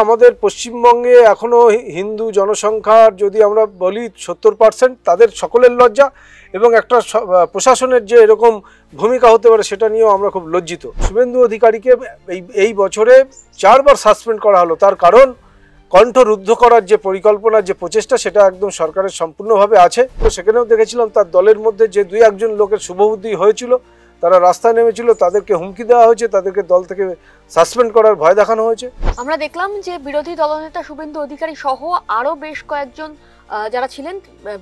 আমাদের পশ্চিমবঙ্গে এখনো হিন্দু জনসংখ্যার যদি আমরা বলি 70%, তাদের সকলের লজ্জা এবং একটা প্রশাসনের যে এরকম ভূমিকা হতে পারে সেটা নিয়েও আমরা খুব লজ্জিত। শুভেন্দু অধিকারীকে এই বছরে 4 বার সাসপেন্ড করা হলো। তার কারণ কণ্ঠরুদ্ধ করার যে পরিকল্পনা, যে প্রচেষ্টা, সেটা একদম সরকারের সম্পূর্ণভাবে আছে। তো সেখানেও দেখেছিলাম তার দলের মধ্যে যে 2-1 লোকের শুভবুদ্ধি হয়েছিল, তারা রাস্তায় নেমেছিল, তাদেরকে হুমকি দেওয়া হয়েছে, তাদেরকে দল থেকে সাসপেন্ড করার ভয় দেখানো হয়েছে। আমরা দেখলাম যে বিরোধী দলনেতা শুভেন্দু অধিকারী সহ আরো বেশ কয়েকজন যারা ছিলেন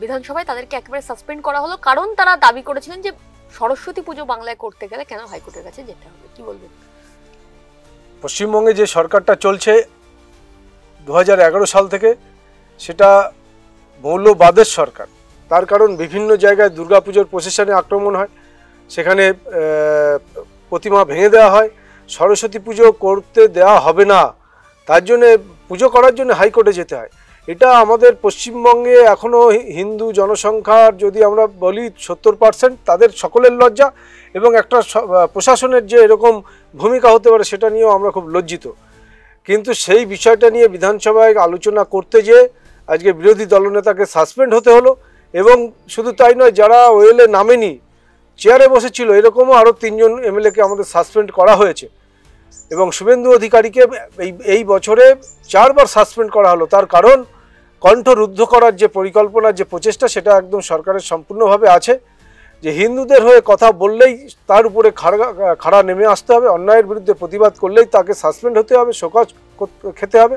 বিধানসভায় তাদেরকে একেবারে সাসপেন্ড করা হলো, কারণ তারা দাবি করেছিলেন যে সরস্বতী পুজো বাংলায় করতে গেলে কেন হাইকোর্টের কাছে যেতে হবে। কি বলবেন? পশ্চিমবঙ্গে যে সরকারটা চলছে 2011 সাল থেকে, সেটা মৌলবাদের সরকার। তার কারণ বিভিন্ন জায়গায় দুর্গাপুজোর প্রসেশনে আক্রমণ হয়, সেখানে প্রতিমা ভেঙে দেওয়া হয়। সরস্বতী পুজো করতে দেওয়া হবে না, তার জন্যে পুজো করার জন্য হাইকোর্টে যেতে হয়। এটা আমাদের পশ্চিমবঙ্গে এখনও হিন্দু জনসংখ্যার যদি আমরা বলি 70%, তাদের সকলের লজ্জা এবং একটা প্রশাসনের যে এরকম ভূমিকা হতে পারে সেটা নিয়েও আমরা খুব লজ্জিত। কিন্তু সেই বিষয়টা নিয়ে বিধানসভায় আলোচনা করতে যেয়ে আজকে বিরোধী দলনেতাকে সাসপেন্ড হতে হলো। এবং শুধু তাই নয়, যারা ওয়েলে নামেনি, চেয়ারে বসেছিল, এরকমও আরও 3 জন এমএলএকে আমাদের সাসপেন্ড করা হয়েছে। এবং শুভেন্দু অধিকারীকে এই বছরে 4 বার সাসপেন্ড করা হলো। তার কারণ কণ্ঠরুদ্ধ করার যে পরিকল্পনা, যে প্রচেষ্টা, সেটা একদম সরকারের সম্পূর্ণভাবে আছে। যে হিন্দুদের হয়ে কথা বললেই তার উপরে খাড়া নেমে আসতে হবে, অন্যায়ের বিরুদ্ধে প্রতিবাদ করলেই তাকে সাসপেন্ড হতে হবে, শোকজ খেতে হবে।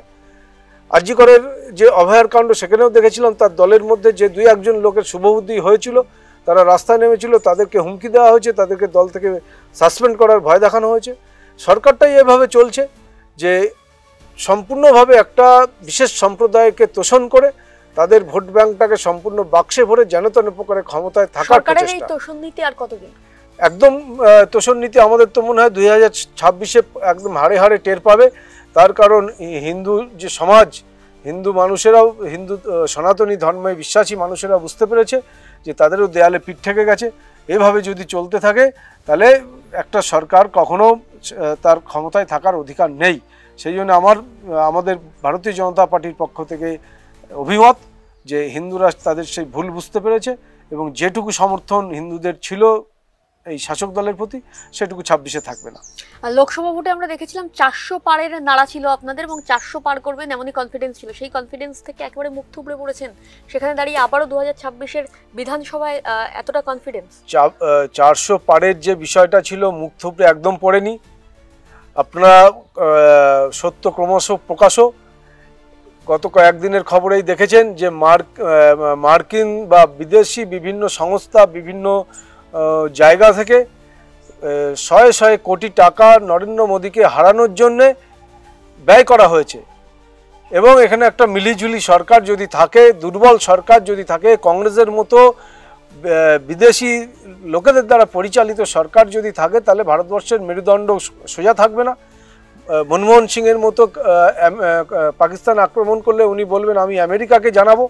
আরজি করের যে অভয়ার কাণ্ড, সেখানেও দেখেছিলাম তার দলের মধ্যে যে 2-1 লোকের শুভবুদ্ধি হয়েছিল, তারা রাস্তায় নেমেছিল, তাদেরকে হুমকি দেওয়া হয়েছে, তাদেরকে দল থেকে সাসপেন্ড করার ভয় দেখানো হয়েছে। সরকারটাই এভাবে চলছে যে সম্পূর্ণভাবে একটা বিশেষ সম্প্রদায়কে তোষণ করে তাদের ভোট ব্যাংকটাকে সম্পূর্ণ বাক্সে ভরে যেন তেন প্রকারে ক্ষমতায় থাকার প্রচেষ্টা। তোষণ নীতি আর কতদিন? একদম তোষণ নীতি আমাদের তো মনে হয় 2026-এ একদম হাড়ে হাড়ে টের পাবে। তার কারণ হিন্দু যে সমাজ, হিন্দু মানুষেরাও, হিন্দু সনাতনী ধর্মে বিশ্বাসী মানুষেরা বুঝতে পেরেছে যে তাদেরও দেয়ালে পিঠ ঠেকে গেছে। এভাবে যদি চলতে থাকে তাহলে একটা সরকার কখনো তার ক্ষমতায় থাকার অধিকার নেই। সেই জন্য আমাদের ভারতীয় জনতা পার্টির পক্ষ থেকে অভিমত যে হিন্দুরা তাদের সেই ভুল বুঝতে পেরেছে এবং যেটুকু সমর্থন হিন্দুদের ছিল এই শাসক দলের প্রতি, সেটুকু 26-এ থাকবে না। লোকসভা ভোটে আমরা দেখেছিলাম 400 পারের নাড়া ছিল আপনাদের এবং 400 পার করবেন এমনই কনফিডেন্স ছিল। সেই কনফিডেন্স থেকে একেবারে মুখ থুবড়ে পড়েছেন। সেখানে দাঁড়িয়ে আবারও 2026-এর বিধানসভায় এতটা কনফিডেন্স? 400 পারের যে বিষয়টা ছিল, মুখ থুবড়ে একদম পড়েনি। আপনারা সত্য ক্রমশ প্রকাশও গত কয়েকদিনের খবরেই দেখেছেন যে মার্কিন বা বিদেশি বিভিন্ন সংস্থা বিভিন্ন জায়গা থেকে শয়ে কোটি টাকা নরেন্দ্র মোদীকে হারানোর জন্যে ব্যয় করা হয়েছে। এবং এখানে একটা মিলিঝুলি সরকার যদি থাকে, দুর্বল সরকার যদি থাকে, কংগ্রেসের মতো বিদেশি লোকেদের দ্বারা পরিচালিত সরকার যদি থাকে, তাহলে ভারতবর্ষের মেরুদণ্ড সোজা থাকবে না। মনমোহন সিংয়ের মতো পাকিস্তান আক্রমণ করলে উনি বলবেন আমি আমেরিকাকে জানাবো।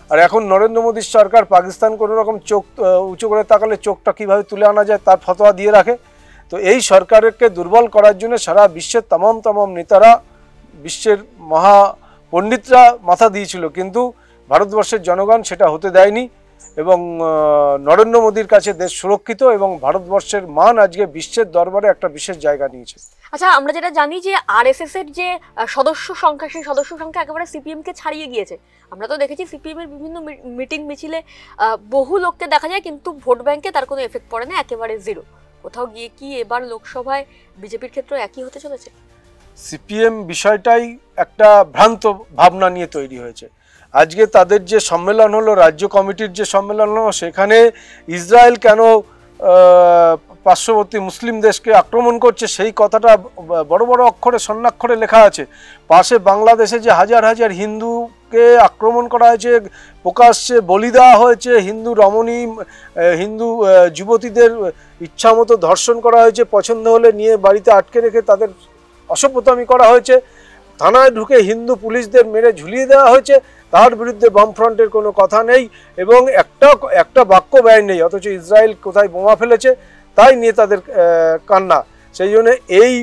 আর এখন নরেন্দ্র মোদীর সরকার পাকিস্তান কোনো রকম চোখ উঁচু করে তাকালে চোখটা কীভাবে তুলে আনা যায় তার ফতোয়া দিয়ে রাখে। তো এই সরকারকে দুর্বল করার জন্য সারা বিশ্বের তামাম নেতারা, বিশ্বের মহা পণ্ডিতরা মাথা দিয়েছিল, কিন্তু ভারতবর্ষের জনগণ সেটা হতে দেয়নি। এবং নরেন্দ্র মোদীর কাছে দেশ সুরক্ষিত এবং ভারতবর্ষের মান আজকে বিশ্বের দরবারে একটা বিশেষ জায়গা নিয়েছে। আচ্ছা, আমরা যেটা জানি যে আরএসএস এর যে সদস্য সংখ্যা, সেই সদস্য সংখ্যা একেবারে সিপিএম কে ছাড়িয়ে গিয়েছে। আমরা তো দেখেছি সিপিএম এর বিভিন্ন মিটিং মিছিলে বহু লোককে দেখা যায়, কিন্তু ভোট ব্যাংকে তার কোনো এফেক্ট পড়ে না, একেবারে জিরো। কোথাও গিয়ে কি এবার লোকসভায় বিজেপির ক্ষেত্রে একই হতে চলেছে? সিপিএম বিষয়টাই একটা ভ্রান্ত ভাবনা নিয়ে তৈরি হয়েছে। আজকে তাদের যে সম্মেলন হলো, রাজ্য কমিটির যে সম্মেলন হলো, সেখানে ইসরায়েল কেন পার্শ্ববর্তী মুসলিম দেশকে আক্রমণ করছে সেই কথাটা বড় বড় অক্ষরে স্বর্ণাক্ষরে লেখা আছে। পাশে বাংলাদেশে যে হাজার হাজার হিন্দুকে আক্রমণ করা হয়েছে, প্রকাশ্যে বলি দেওয়া হয়েছে, হিন্দু রমণী, হিন্দু যুবতীদের ইচ্ছামতো ধর্ষণ করা হয়েছে, পছন্দ হলে নিয়ে বাড়িতে আটকে রেখে তাদের অসভ্যতামি করা হয়েছে, থানায় ঢুকে হিন্দু পুলিশদের মেরে ঝুলিয়ে দেওয়া হয়েছে, তার বিরুদ্ধে বামফ্রন্টের কোনো কথা নেই এবং একটা বাক্য ব্যয় নেই। অথচ ইসরায়েল কোথায় বোমা ফেলেছে তাই নিয়ে তাদের কান্না। সেই জন্য এই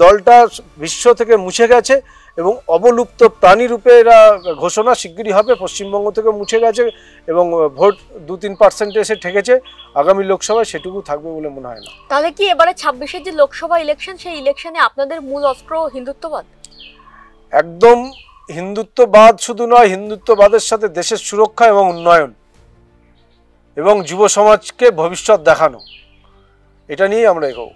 দলটা বিশ্ব থেকে মুছে গেছে এবং অবলুপ্ত প্রাণী রূপে এরা ঘোষণা শিগগিরই হবে। পশ্চিমবঙ্গ থেকে মুছে গেছে এবং ভোট 2-3% এসে ঠেকেছে, আগামী লোকসভায় সেটুকু থাকবে বলে মনে হয় না। তাহলে কি এবারে 26-এর যে লোকসভা ইলেকশন, সেই ইলেকশনে আপনাদের মূল অস্ত্র হিন্দুত্ববাদ? একদম হিন্দুত্ববাদ শুধু নয়, হিন্দুত্ববাদের সাথে দেশের সুরক্ষা এবং উন্নয়ন এবং যুব সমাজকে ভবিষ্যৎ দেখানো, এটা নিয়েই আমরা এগোবো।